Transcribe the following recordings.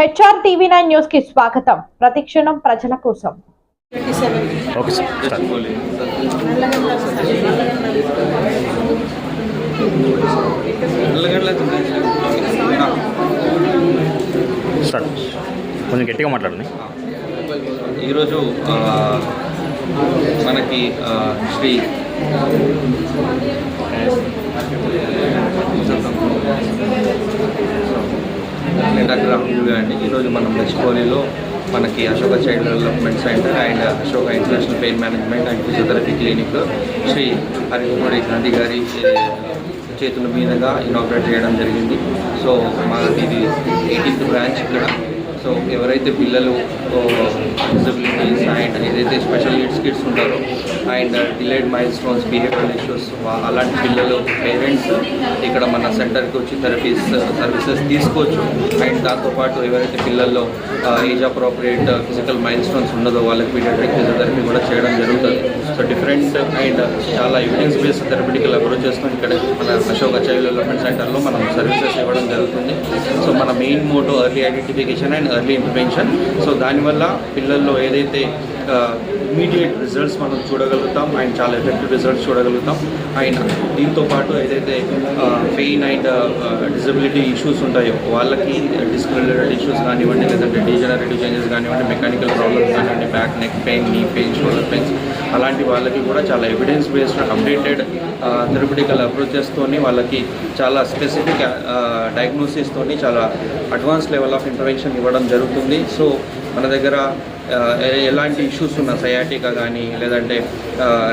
HR TV9 news కి స్వాగతం. ప్రతిక్షణం ప్రజల కోసం. Okay sir. స్టార్ట్. కొంచెం గట్టిగా మాట్లాడండి. ఈరోజు మనకి శ్రీ డాక్టర్ రాహుల్ అండి. ఈరోజు మనం గచ్చిబౌలిలో మనకి Ashoka child development centre and Ashoka international pain management and physiotherapy clinic Shri Harikumari Gandhi గారి చేతుల మీదుగా ఇనాగ్రేట్ చేయడం జరిగింది. సో మాది ఇది 18th బ్రాంచ్ ఇక్కడ. సో ఎవరైతే పిల్లలు డిజబిలిటీస్ అండ్ ఏదైతే స్పెషల్ నీడ్స్ కిడ్స్ ఉంటారో and delayed mile stones, behavioural issues, అలాంటి పిల్లలు పేరెంట్స్ ఇక్కడ మన సెంటర్కి వచ్చి సర్వీసెస్ తీసుకోవచ్చు. అండ్ దాంతోపాటు ఎవరైతే పిల్లల్లో age appropriate physical mile stones ఉన్నదో వాళ్ళకి పీడియాట్రిక్ ఫిజియోథెరపీ కూడా చేయడం జరుగుతుంది. సో డిఫరెంట్ అండ్ చాలా ఎవిడెన్స్ బేస్డ్ థెరపిటికల్ అప్రోచెస్తో ఇక్కడ మన అశోక చైల్డ్ డెవలప్మెంట్ సెంటర్లో మనం సర్వీసెస్ ఇవ్వడం జరుగుతుంది. సో మన main motto early identification and early intervention. So దానివల్ల పిల్లల్లో ఏదైతే ఇమీడియట్ రిజల్ట్స్ మనం చూడగలుగుతాం అండ్ చాలా ఎఫెక్టివ్ రిజల్ట్స్ చూడగలుగుతాం. అండ్ దీంతోపాటు ఏదైతే పెయిన్ అండ్ డిజబిలిటీ ఇష్యూస్ ఉంటాయో వాళ్ళకి డిస్క్ రిలేటెడ్ ఇష్యూస్ కానివ్వండి, లేదంటే డీజనరేటివ్ చేంజెస్ కానివ్వండి, మెకానికల్ ప్రాబ్లమ్స్ కానివ్వండి, back, neck pain, knee pain, shoulder pains, అలాంటి వాళ్ళకి కూడా చాలా ఎవిడెన్స్ బేస్డ్ అప్డేటెడ్ థెరపిటికల్ అప్రోచెస్తోని వాళ్ళకి చాలా స్పెసిఫిక్ డయాగ్నోసిస్తోని చాలా అడ్వాన్స్ లెవెల్ ఆఫ్ ఇంటర్వెన్షన్ ఇవ్వడం జరుగుతుంది. సో మన దగ్గర ఎలాంటి ఇష్యూస్ ఉన్న సయాటికా కానీ లేదంటే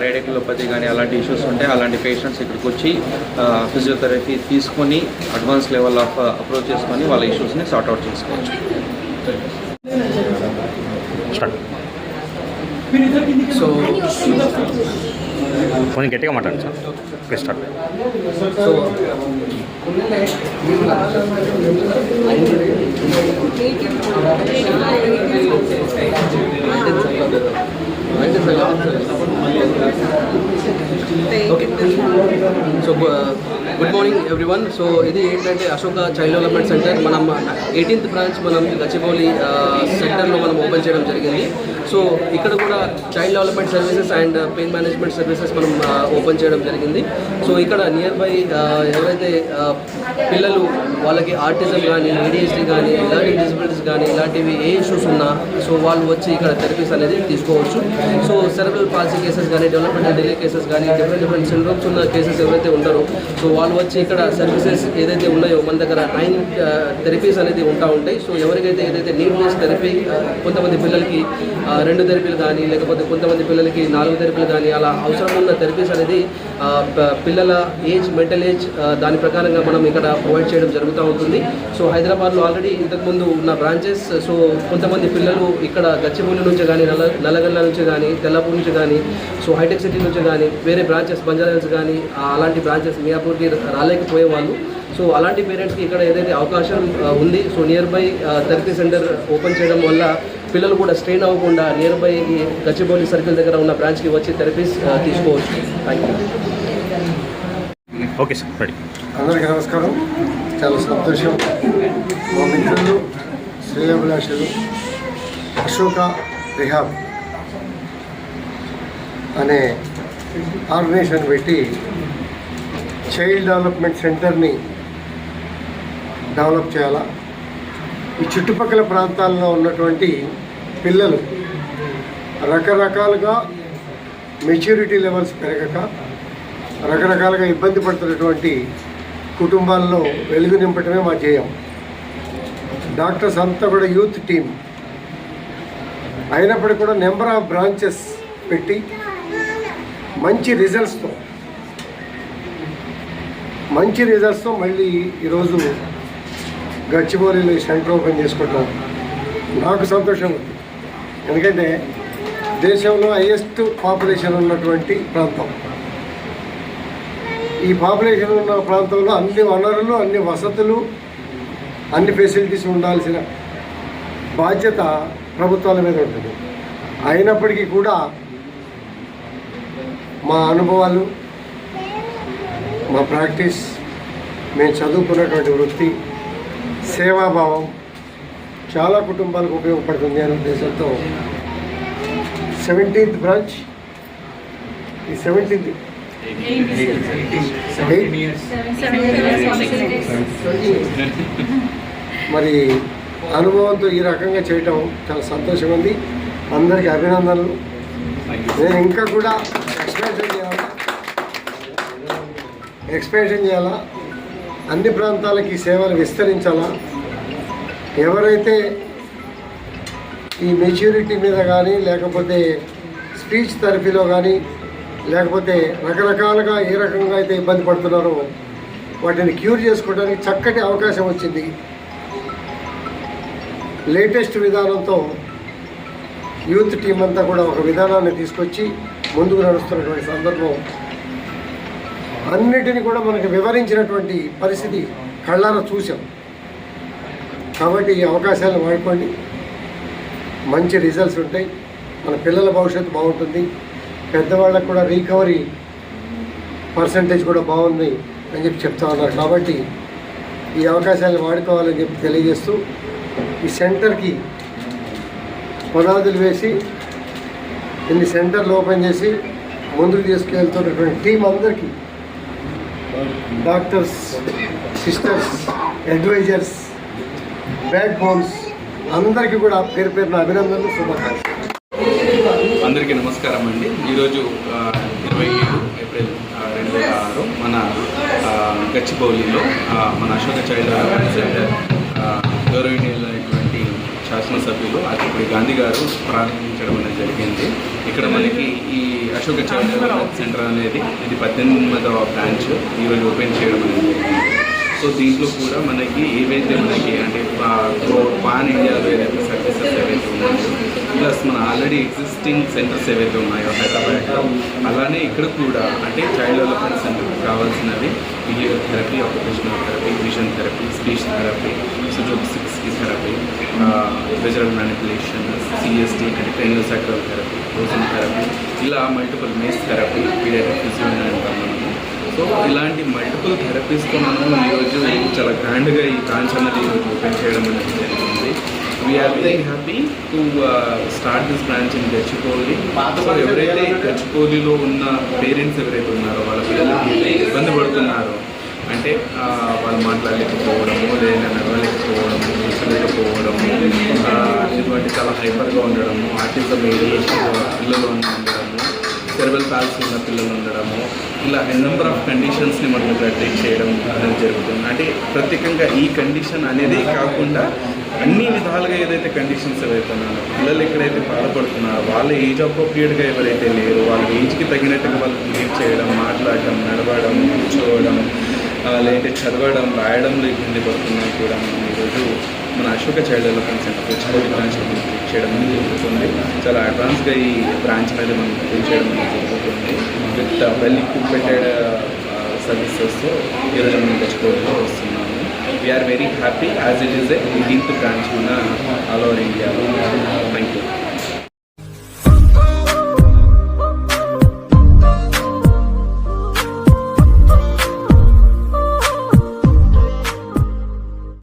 రేడికులోపతి కానీ అలాంటి ఇష్యూస్ ఉంటే అలాంటి పేషెంట్స్ ఇక్కడికి వచ్చి ఫిజియోథెరపీ తీసుకొని అడ్వాన్స్ లెవెల్ ఆఫ్ అప్రోచ్ చేసుకొని వాళ్ళ ఇష్యూస్ని సార్ట్అవుట్ చేసుకోవచ్చు. సో కొంచెం గట్టిగా మాట్లాడండి sir. Okay, start. So okay, so good morning everyone. So ఇది ఏంటంటే అశోక చైల్డ్ డెవలప్మెంట్ సెంటర్ మనం 18th బ్రాంచ్ మనం గచ్చిబౌలి సెంటర్లో మనం ఓపెన్ చేయడం జరిగింది. సో ఇక్కడ కూడా child development services and pain management services మనం ఓపెన్ చేయడం జరిగింది. సో ఇక్కడ నియర్ బై ఎవరైతే పిల్లలు వాళ్ళకి ఆర్టిజం కానీ, ADHD కానీ, లెర్నింగ్ డిజబిలిటీస్ కానీ ఇలాంటివి ఏ ఇష్యూస్ ఉన్నా సో వాళ్ళు వచ్చి ఇక్కడ థెరపీస్ అనేది తీసుకోవచ్చు. సో సెరెబ్రల్ పాలసీ కేసెస్ కానీ, డెవలప్మెంటల్ డిలే కేసెస్ కానీ, డిఫరెంట్ సిండ్రోమ్స్ ఉన్న కేసెస్ ఎవరైతే ఉంటారో సో వాళ్ళు వచ్చి ఇక్కడ సర్వీసెస్ ఏదైతే ఉన్నాయో మన దగ్గర 9 థెరపీస్ అనేది ఉంటాయి. సో ఎవరికైతే ఏదైతే నీడ్ బేస్డ్ థెరపీ, కొంతమంది పిల్లలకి 2 థెరపీలు కానీ, లేకపోతే కొంతమంది పిల్లలకి 4 థెరపీలు కానీ అలా అవసరం ఉన్న థెరపీస్ అనేది పిల్లల ఏజ్, మెంటల్ ఏజ్ దాని ప్రకారంగా మనం ఇక్కడ ప్రొవైడ్ చేయడం జరుగుతూ ఉంటుంది. సో హైదరాబాద్లో ఆల్రెడీ ఇంతకుముందు ఉన్న బ్రాంచెస్, సో కొంతమంది పిల్లలు ఇక్కడ గచ్చిబౌలి నుంచి కానీ, నల్లగల్ల నుంచి కానీ, తెల్లపూర్ నుంచి కానీ, సో హైటెక్ సిటీ నుంచి కానీ, వేరే బ్రాంచెస్ బంజారాహిల్స్ కానీ అలాంటి బ్రాంచెస్ మియాపూర్కి రాలేకపోయేవాళ్ళు. సో అలాంటి పేరెంట్స్కి ఇక్కడ ఏదైతే అవకాశం ఉంది, so near by therapy centre open చేయడం వల్ల పిల్లలు కూడా స్ట్రెయిన్ అవ్వకుండా నియర్ బై గచ్చిబౌలి సర్కిల్ దగ్గర ఉన్న బ్రాంచ్కి వచ్చి థెరపీస్ తీసుకోవచ్చు. Thank you. Okay sir, ready. అందరికీ నమస్కారం. చాలా సంతోషం. మా మిత్రులు శ్రేయోభిలాషులు అశోక రిహాబ్ అనే ఆర్గనైజేషన్ పెట్టి చైల్డ్ డెవలప్మెంట్ సెంటర్ని డెవలప్ చేయాలా. ఈ చుట్టుపక్కల ప్రాంతాల్లో ఉన్నటువంటి పిల్లలు రకరకాలుగా మెచ్యూరిటీ లెవెల్స్ పెరగక రకరకాలుగా ఇబ్బంది పడుతున్నటువంటి కుటుంబాల్లో వెలుగు నింపటమే మా ధ్యేయం. డాక్టర్స్ అంతా కూడా యూత్ టీమ్ అయినప్పటికీ కూడా నెంబర్ ఆఫ్ బ్రాంచెస్ పెట్టి మంచి రిజల్ట్స్తో మళ్ళీ ఈరోజు గచ్చిబౌలిలో సెంటర్ ఓపెన్ చేసుకుంటాం. నాకు సంతోషం ఉంది. ఎందుకంటే దేశంలో హైయెస్ట్ పాపులేషన్ ఉన్నటువంటి ప్రాంతం. ఈ పాపులేషన్ ఉన్న ప్రాంతంలో అన్ని వనరులు, అన్ని వసతులు, అన్ని ఫెసిలిటీస్ ఉండాల్సిన బాధ్యత ప్రభుత్వాల మీద ఉంటుంది. అయినప్పటికీ కూడా మా అనుభవాలు, మా ప్రాక్టీస్, మేము చదువుకున్నటువంటి వృత్తి, సేవాభావం చాలా కుటుంబాలకు ఉపయోగపడుతుంది అనే ఉద్దేశంతో 17th బ్రాంచ్ ఈ 17th మరి అనుభవంతో ఈ రకంగా చేయటం చాలా సంతోషం ఉంది. అందరికీ అభినందనలు. నేను ఇంకా కూడా ఎక్స్పాన్షన్ చేయాలా, అన్ని ప్రాంతాలకి ఈ సేవలు విస్తరించాలా. ఎవరైతే ఈ మెచ్యూరిటీ మీద కానీ లేకపోతే స్పీచ్ థెరపీలో కానీ లేకపోతే రకరకాలుగా ఏ రకంగా అయితే ఇబ్బంది పడుతున్నారో వాటిని క్యూర్ చేసుకోవడానికి చక్కటి అవకాశం వచ్చింది. లేటెస్ట్ విధానంతో యూత్ టీం అంతా కూడా ఒక విధానాన్ని తీసుకొచ్చి ముందుకు నడుస్తున్నటువంటి సందర్భం అన్నిటిని కూడా మనకు వివరించినటువంటి పరిస్థితి కళ్ళారా చూసాం. కాబట్టి ఈ అవకాశాలను వాడుకోండి, మంచి రిజల్ట్స్ ఉంటాయి, మన పిల్లల భవిష్యత్తు బాగుంటుంది, పెద్దవాళ్ళకు కూడా రికవరీ పర్సంటేజ్ కూడా బాగుంది అని చెప్పి చెప్తా ఉన్నారు. కాబట్టి ఈ అవకాశాలను వాడుకోవాలని చెప్పి తెలియజేస్తూ ఈ సెంటర్కి పునాదులు వేసి ఇన్ని సెంటర్లు ఓపెన్ చేసి ముందుకు తీసుకెళ్తున్నటువంటి టీం అందరికీ, doctors, sisters, advisers, backbones అందరికీ కూడా పేరు పేరున అభినందనలు, శుభాకాంక్షలు. అందరికీ నమస్కారం అండి. ఈరోజు 27 ఏప్రిల్ 2006 మన గచ్చిబౌలిలో మన అశోక చైల్డ్ డెవలప్మెంట్ సెంటర్ గౌరవనీయులైనటువంటి శాసనసభ్యులు అప్పుడు గాంధీ గారు ప్రారంభించడం అనేది జరిగింది. ఇక్కడ మనకి ఈ అశోక చైల్డ్ డెవలప్మెంట్ సెంటర్ అనేది ఇది 18వ బ్రాంచ్ ఈరోజు ఓపెన్ చేయడం అనేది జరిగింది. సో దీంట్లో కూడా మనకి ఏవైతే మనకి అంటే పాన్ ఇండియాలో ఏదైతే సర్వీసెస్ ఏవైతే ఉన్నాయో ప్లస్ మన ఆల్రెడీ ఎగ్జిస్టింగ్ సెంటర్స్ ఏవైతే ఉన్నాయో హైదరాబాద్లో, అలానే ఇక్కడ కూడా అంటే చైల్డ్ డెవలప్మెంట్ సెంటర్కి కావాల్సినవి behaviour therapy, occupational therapy, vision therapy, speech therapy, సుజోక్సిక్స్కి థెరపీ, విజువల్ మ్యానిపులేషన్, సిఎస్టీ అంటే క్రేనియల్ సాక్రల్ థెరపీ, రోజన్ థెరపీ, ఇలా మల్టిపుల్ మేస్ థెరపీ, పీడియాట్రిక్ ఫిజియోథెరపీ అంటాం మనము. సో ఇలాంటి మల్టిపుల్ థెరపీస్తో మనం ఈరోజు చాలా గ్రాండ్గా ఈ బ్రాంచ్ అనేది ఈరోజు ఓపెన్ చేయడం అనేది జరిగింది. We are very happy to start this branch in Gachibowli. So ఎవరైతే గచ్చిబౌలిలో ఉన్న పేరెంట్స్ ఎవరైతే ఉన్నారో వాళ్ళ పిల్లలకి ఇబ్బంది పడుతున్నారో అంటే వాళ్ళు మాట్లాడలేకపోవడము, లేదా నడవలేకపోవడము, చూసలేకపోవడము, ఇటువంటి చాలా హైపర్గా ఉండడము, ఆర్టిజం ఏడియేషన్ పిల్లలు ఉండడము, సెరెబ్రల్ పాల్సీ ఉన్న పిల్లలు ఉండడము, ఇలా నెంబర్ ఆఫ్ కండిషన్స్ని మనం ఇక్కడ ట్రీట్ చేయడం అనేది జరుగుతుంది. అంటే ప్రత్యేకంగా ఈ కండిషన్ అనేది కాకుండా అన్ని విధాలుగా ఏదైతే కండిషన్స్ ఏవైతే ఉన్నారో పిల్లలు ఎక్కడైతే బాధపడుతున్నారో వాళ్ళ ఏజ్ అప్రోప్రియేట్గా ఎవరైతే లేరో వాళ్ళ ఏజ్కి తగినట్టుగా వాళ్ళు ట్రీట్ చేయడం, మాట్లాడడం, నడవడం, కూర్చోవడం, లేదంటే చదవడం, రాయడంలో ఇబ్బంది పడుతున్నాయి కూడా మనం ఈరోజు మన Ashoka child development centre Gachibowli బ్రాంచ్లో మనం ట్రీట్ చేయడం అనేది జరుగుతుంది. చాలా అడ్వాన్స్గా ఈ బ్రాంచ్ అనేది మనం ట్రీట్ చేయడం అనేది జరుగుతుంది. విత్ వెల్ ఎక్విప్మెంటెడ్ సర్వీసెస్తో ఈరోజు మనం గచ్చిబౌలిలో వస్తున్నాము. We are very happy as it is a 18th branch మన ఆల్ ఓవర్ ఇండియాలో.